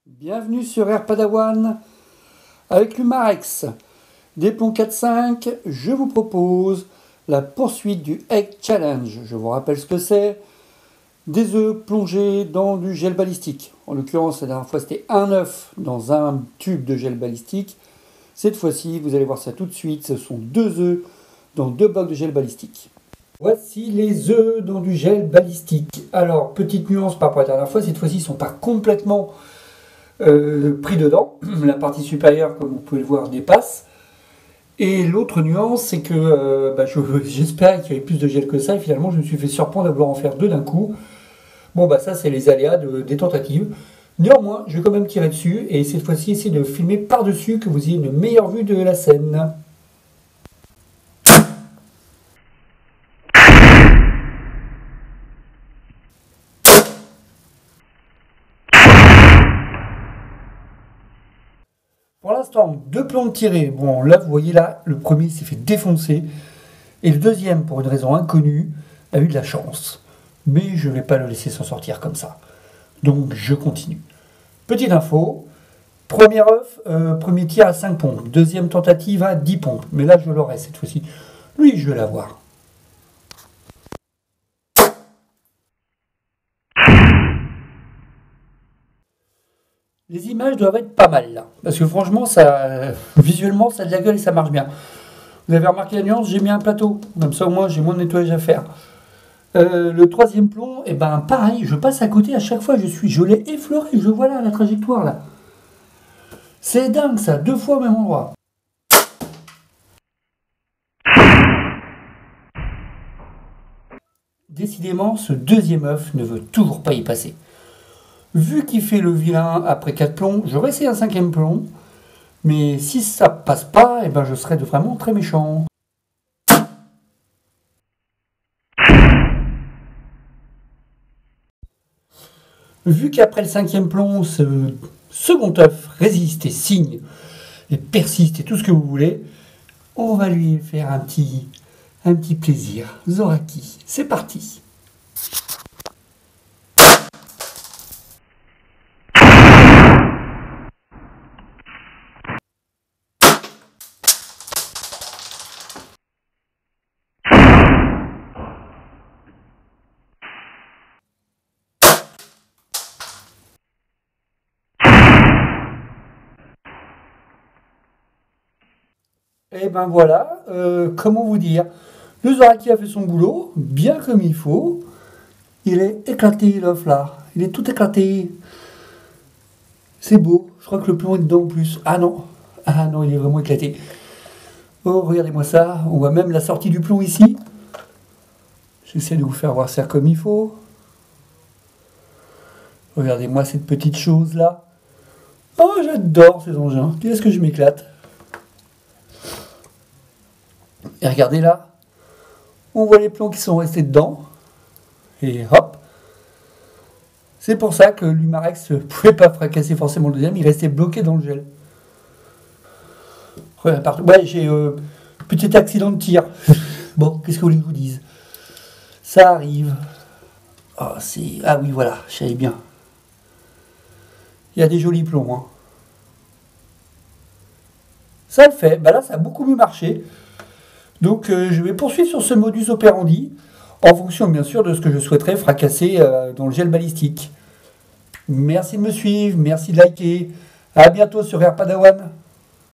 Bienvenue sur Air Padawan avec l'Humarex. Des plombs 4-5, je vous propose la poursuite du Egg Challenge. Je vous rappelle ce que c'est. Des œufs plongés dans du gel balistique. En l'occurrence, la dernière fois, c'était un œuf dans un tube de gel balistique. Cette fois-ci, vous allez voir ça tout de suite, ce sont 2 œufs dans 2 blocs de gel balistique. Voici les œufs dans du gel balistique. Alors, petite nuance par rapport à la dernière fois, cette fois-ci, ils ne sont pas complètement pris dedans. La partie supérieure, comme vous pouvez le voir, dépasse. Et l'autre nuance, c'est que j'espérais qu'il y avait plus de gel que ça, et finalement, je me suis fait surprendre à vouloir en faire 2 d'un coup. Bon, ça, c'est les aléas des tentatives. Néanmoins, je vais quand même tirer dessus, et cette fois-ci, essayer de filmer par-dessus, que vous ayez une meilleure vue de la scène. Pour l'instant, 2 plombs tirés. Bon, là, vous voyez là, le premier s'est fait défoncer. Et le deuxième, pour une raison inconnue, a eu de la chance. Mais je ne vais pas le laisser s'en sortir comme ça. Donc, je continue. Petite info. Premier œuf, premier tir à 5 pompes. Deuxième tentative à 10 pompes. Mais là, je l'aurai cette fois-ci. Lui, je vais l'avoir. Les images doivent être pas mal là. Parce que franchement, ça, visuellement, ça a de la gueule et ça marche bien. Vous avez remarqué la nuance, j'ai mis un plateau. Comme ça, au moins, j'ai moins de nettoyage à faire. Le troisième plomb, pareil, je passe à côté à chaque fois. Je l'ai effleuré, je vois là la trajectoire là. C'est dingue ça, 2 fois au même endroit. Décidément, ce deuxième œuf ne veut toujours pas y passer. Vu qu'il fait le vilain après 4 plombs, j'aurais essayé un 5e plomb. Mais si ça passe pas, je serais vraiment très méchant. Vu qu'après le 5e plomb, ce second œuf résiste et signe, et persiste et tout ce que vous voulez, on va lui faire un petit plaisir. Zoraki, c'est parti. Et voilà, comment vous dire, le Zoraki a fait son boulot, bien comme il faut. Il est éclaté l'œuf là, il est tout éclaté. C'est beau, je crois que le plomb est dedans en plus. Ah non, il est vraiment éclaté. Oh, regardez-moi ça, on voit même la sortie du plomb ici. J'essaie de vous faire voir ça comme il faut. Regardez-moi cette petite chose là. Oh, j'adore ces engins, qu'est-ce que je m'éclate. Et regardez là, on voit les plombs qui sont restés dedans. Et hop. C'est pour ça que l'Humarex ne pouvait pas fracasser forcément le deuxième, il restait bloqué dans le gel. Ouais, j'ai petit accident de tir. Bon, qu'est-ce que vous voulez que je vous dise? Ça arrive. Ah oui, voilà, je savais bien. Il y a des jolis plombs. Hein. Ça le fait. Là, ça a beaucoup mieux marché. Donc, je vais poursuivre sur ce modus operandi, en fonction, bien sûr, de ce que je souhaiterais fracasser dans le gel balistique. Merci de me suivre, merci de liker. À bientôt sur Air Padawan.